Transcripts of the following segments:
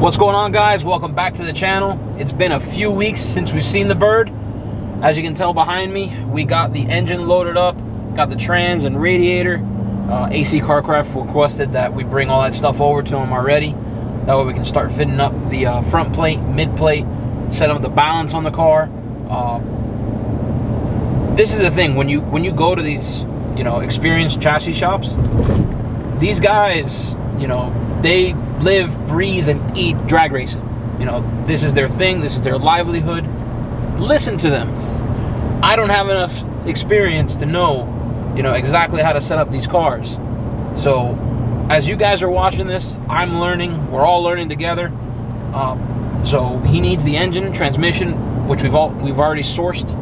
What's going on, guys? Welcome back to the channel. It's been a few weeks since we've seen the bird. As you can tell behind me, we got the engine loaded up, got the trans and radiator. AC Carcraft requested that we bring all that stuff over to them already. That way we can start fitting up the front plate, mid plate, set up the balance on the car. This is the thing, when you go to these, experienced chassis shops, these guys, they live, breathe, and eat drag racing. This is their thing. This is their livelihood. Listen to them. I don't have enough experience to know, exactly how to set up these cars. So, as you guys are watching this, I'm learning. We're all learning together. So he needs the engine, transmission, which we've already sourced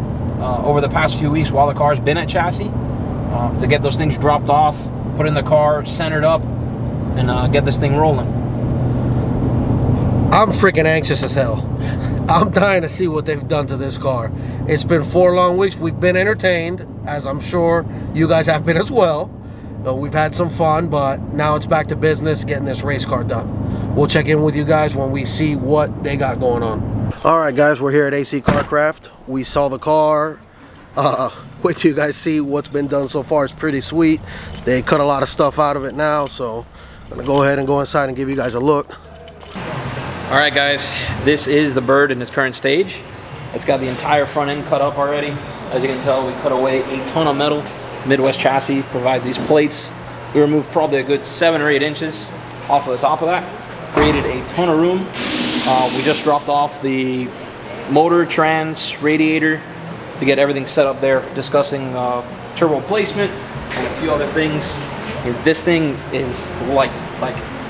over the past few weeks while the car's been at chassis, to get those things dropped off, put in the car, centered up, and get this thing rolling. I'm freaking anxious as hell. I'm dying to see what they've done to this car. It's been 4 long weeks. We've been entertained, as I'm sure you guys have been as well. We've had some fun, but now it's back to business, getting this race car done. We'll check in with you guys when we see what they got going on. Alright guys, we're here at AC Carcraft. We saw the car. Wait till you guys see what's been done so far. It's pretty sweet. They cut a lot of stuff out of it now, so I'm gonna go ahead and go inside and give you guys a look. Alright guys, this is the bird in its current stage. It's got the entire front end cut up already. As you can tell, we cut away a ton of metal. Midwest Chassis provides these plates. We removed probably a good 7 or 8 inches off of the top of that. Created a ton of room. We just dropped off the motor, trans, radiator to get everything set up there, discussing turbo placement and a few other things. And this thing is like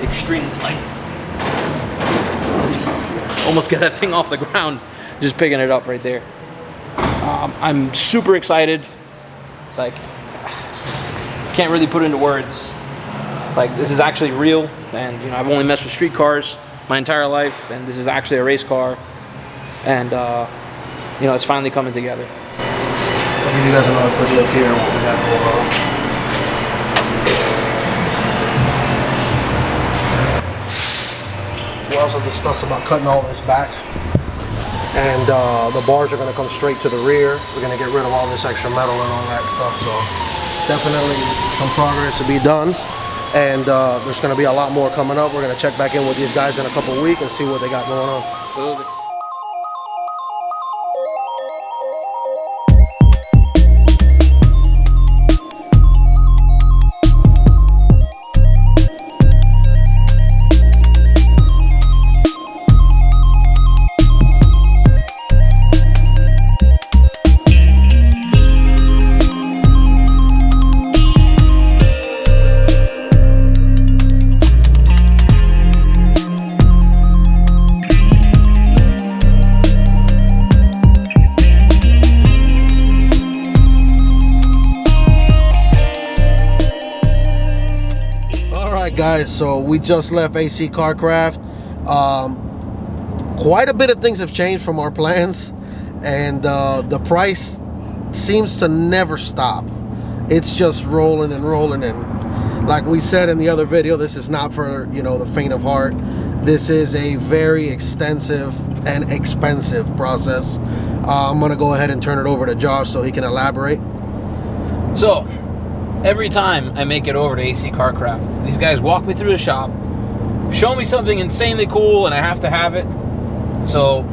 extreme light. Almost get that thing off the ground just picking it up right there. I'm super excited. Can't really put into words. This is actually real, and I've only messed with street cars my entire life, and this is actually a race car, and it's finally coming together. I'll give you guys another quick look here at what we have going on. We also discussed about cutting all this back, and the bars are going to come straight to the rear. We're going to get rid of all this extra metal and all that stuff, so definitely some progress to be done, and there's going to be a lot more coming up. We're going to check back in with these guys in a couple of weeks and see what they got going on. Absolutely. Guys, so we just left AC Carcraft. Quite a bit of things have changed from our plans, and the price seems to never stop. It's just rolling and rolling, and like we said in the other video, this is not for the faint of heart. This is a very extensive and expensive process. I'm gonna go ahead and turn it over to Josh so he can elaborate. So every time I make it over to AC Carcraft, these guys walk me through the shop, show me something insanely cool, and I have to have it. So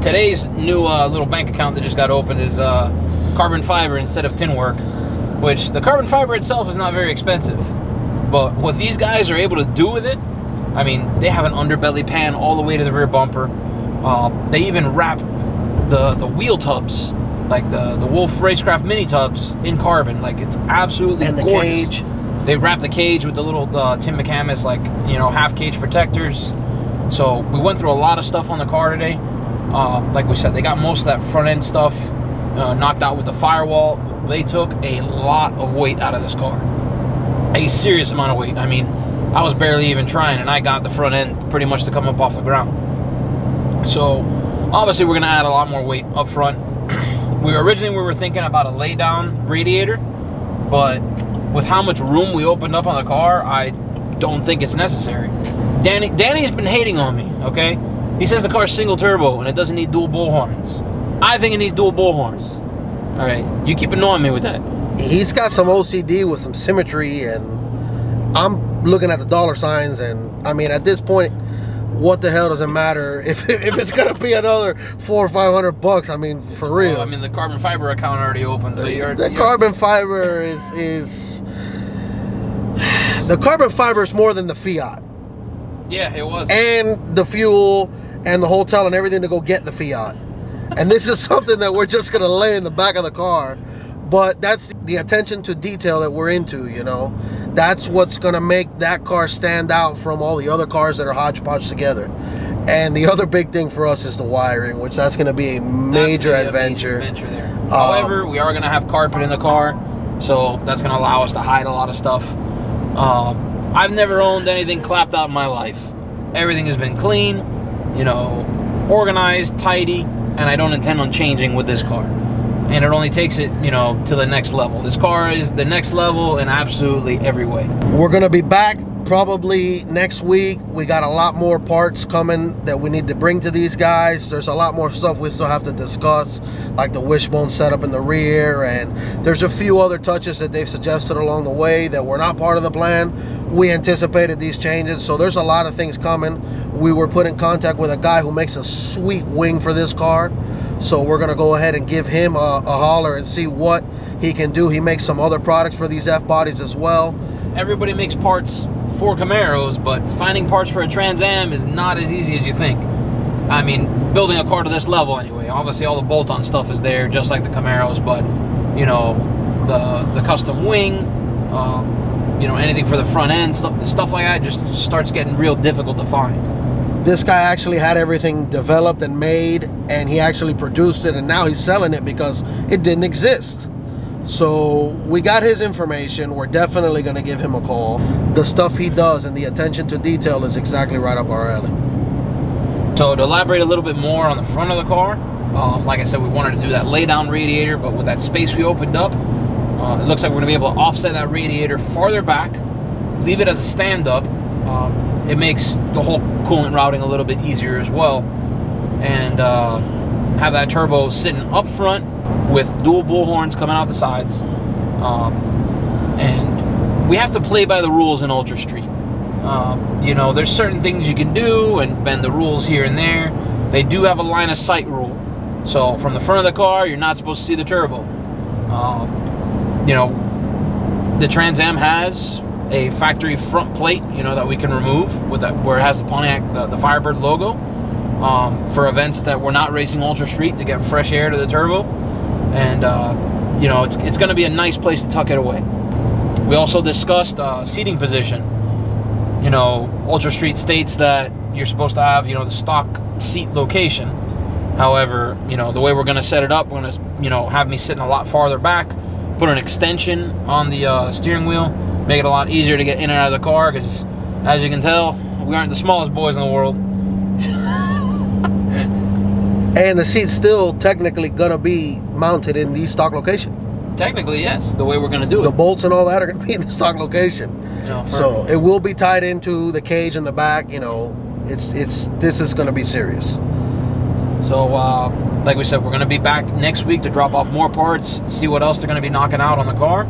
today's new little bank account that just got opened is carbon fiber instead of tin work, which the carbon fiber itself is not very expensive. But what these guys are able to do with it, I mean, they have an underbelly pan all the way to the rear bumper. They even wrap the wheel tubs, like the Wolf Racecraft mini tubs, in carbon. It's absolutely gorgeous. And the cage. They wrap the cage with the little Tim McCamus, half cage protectors. So we went through a lot of stuff on the car today. Like we said, they got most of that front end stuff knocked out with the firewall. They took a lot of weight out of this car. A serious amount of weight. I mean, I was barely even trying, and I got the front end pretty much to come up off the ground. So obviously we're gonna add a lot more weight up front. We were thinking about a lay down radiator, but with how much room we opened up on the car, I don't think it's necessary. Danny's been hating on me, okay? He says the car's single turbo and it doesn't need dual bullhorns. I think it needs dual bullhorns. All right, you keep annoying me with that. He's got some OCD with some symmetry, and I'm looking at the dollar signs, and I mean, at this point, what the hell does it matter if it's gonna be another $400 or $500? I mean, for real. Well, I mean, the carbon fiber account already open, so the carbon fiber is the carbon fiber is more than the Fiat. Yeah, it was. And the fuel and the hotel and everything to go get the Fiat. And this is something that we're just gonna lay in the back of the car. But that's the attention to detail that we're into, you know. That's what's gonna make that car stand out from all the other cars that are hodgepodge together. And the other big thing for us is the wiring, which that's gonna be a major adventure. There. However, we are gonna have carpet in the car, so that's gonna allow us to hide a lot of stuff. I've never owned anything clapped out in my life. Everything has been clean, you know, organized, tidy, and I don't intend on changing with this car. And it only takes it, you know, to the next level. This car is the next level in absolutely every way. We're gonna be back probably next week. We got a lot more parts coming that we need to bring to these guys. There's a lot more stuff we still have to discuss, like the wishbone setup in the rear, and there's a few other touches that they've suggested along the way that were not part of the plan. We anticipated these changes, so there's a lot of things coming. We were put in contact with a guy who makes a sweet wing for this car, so we're gonna go ahead and give him a holler and see what he can do. He makes some other products for these F-bodies as well. Everybody makes parts for Camaros, but finding parts for a Trans Am is not as easy as you think. I mean, building a car to this level anyway. Obviously, all the bolt-on stuff is there, just like the Camaros, but, you know, the custom wing, you know, anything for the front end, stuff like that just starts getting real difficult to find. This guy actually had everything developed and made, and he actually produced it, and now he's selling it because it didn't exist. So we got his information. We're definitely going to give him a call. The stuff he does and the attention to detail is exactly right up our alley. So to elaborate a little bit more on the front of the car, like I said, we wanted to do that lay-down radiator, but with that space we opened up, it looks like we're going to be able to offset that radiator farther back, leave it as a stand-up. It makes the whole coolant routing a little bit easier as well, and have that turbo sitting up front with dual bullhorns coming out the sides. And we have to play by the rules in Ultra Street. You know, there's certain things you can do and bend the rules here and there. They do have a line of sight rule. So from the front of the car, you're not supposed to see the turbo. You know, the Trans Am has a factory front plate, you know, that we can remove with that, where it has the Pontiac, the Firebird logo, for events that we're not racing Ultra Street, to get fresh air to the turbo. And you know, it's going to be a nice place to tuck it away. We also discussed seating position. You know, Ultra Street states that you're supposed to have, you know, the stock seat location. However, you know, the way we're going to set it up, we're going to, you know, have me sitting a lot farther back, put an extension on the steering wheel, make it a lot easier to get in and out of the car, because as you can tell, we aren't the smallest boys in the world. And the seat's still technically gonna be mounted in the stock location. Technically, yes, the way we're gonna do it. The bolts and all that are gonna be in the stock location. You know, so it will be tied into the cage in the back. You know, this is gonna be serious. So, like we said, we're gonna be back next week to drop off more parts, see what else they're gonna be knocking out on the car,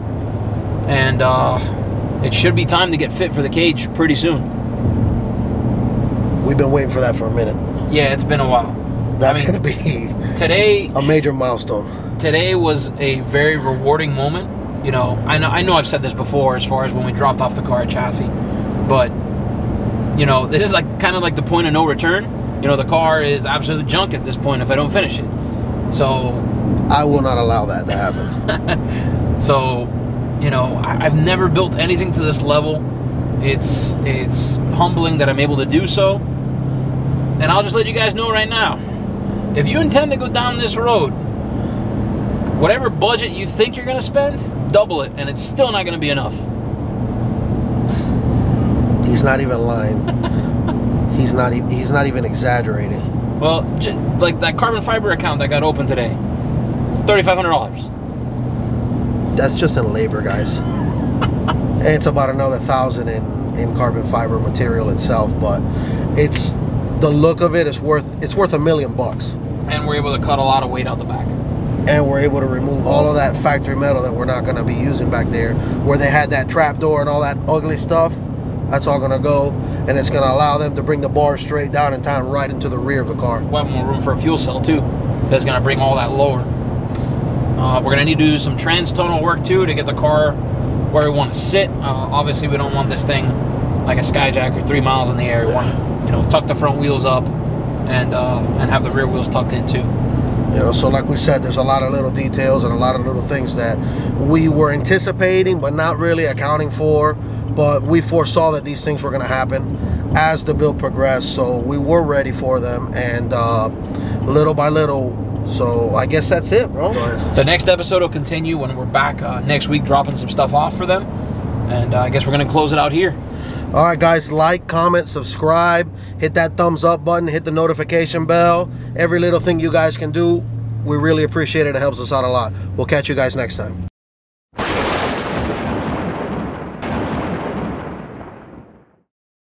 and it should be time to get fit for the cage pretty soon. We've been waiting for that for a minute. Yeah, it's been a while. That's going to be today a major milestone. Today was a very rewarding moment. You know, I know I've said this before as far as when we dropped off the car at chassis, but you know, this is like kind of like the point of no return. You know, the car is absolute junk at this point if I don't finish it. So I will not allow that to happen. So, you know, I've never built anything to this level. It's humbling that I'm able to do so. And I'll just let you guys know right now, if you intend to go down this road, whatever budget you think you're going to spend, double it, and it's still not going to be enough. He's not even lying. He's not even exaggerating. Well, like that carbon fiber account that got opened today, it's $3,500. That's just in labor, guys. It's about another $1,000 in carbon fiber material itself, but it's the look of it is worth $1 million bucks. And we're able to cut a lot of weight out the back. And we're able to remove all of that factory metal that we're not going to be using back there, where they had that trap door and all that ugly stuff. That's all going to go, and it's going to allow them to bring the bar straight down in time right into the rear of the car. We'll have more room for a fuel cell too. That's going to bring all that lower. We're going to need to do some trans-tonal work too to get the car where we want to sit. Obviously, we don't want this thing like a Skyjacker 3 miles in the air. We want to, you know, tuck the front wheels up and have the rear wheels tucked in too. You know, so like we said, there's a lot of little details and a lot of little things that we were anticipating but not really accounting for. But we foresaw that these things were going to happen as the build progressed, so we were ready for them, and little by little. So I guess that's it, bro. The next episode will continue when we're back next week, dropping some stuff off for them, and I guess we're going to close it out here. All right, guys, like, comment, subscribe, hit that thumbs up button, hit the notification bell. Every little thing you guys can do, we really appreciate it. It helps us out a lot. We'll catch you guys next time.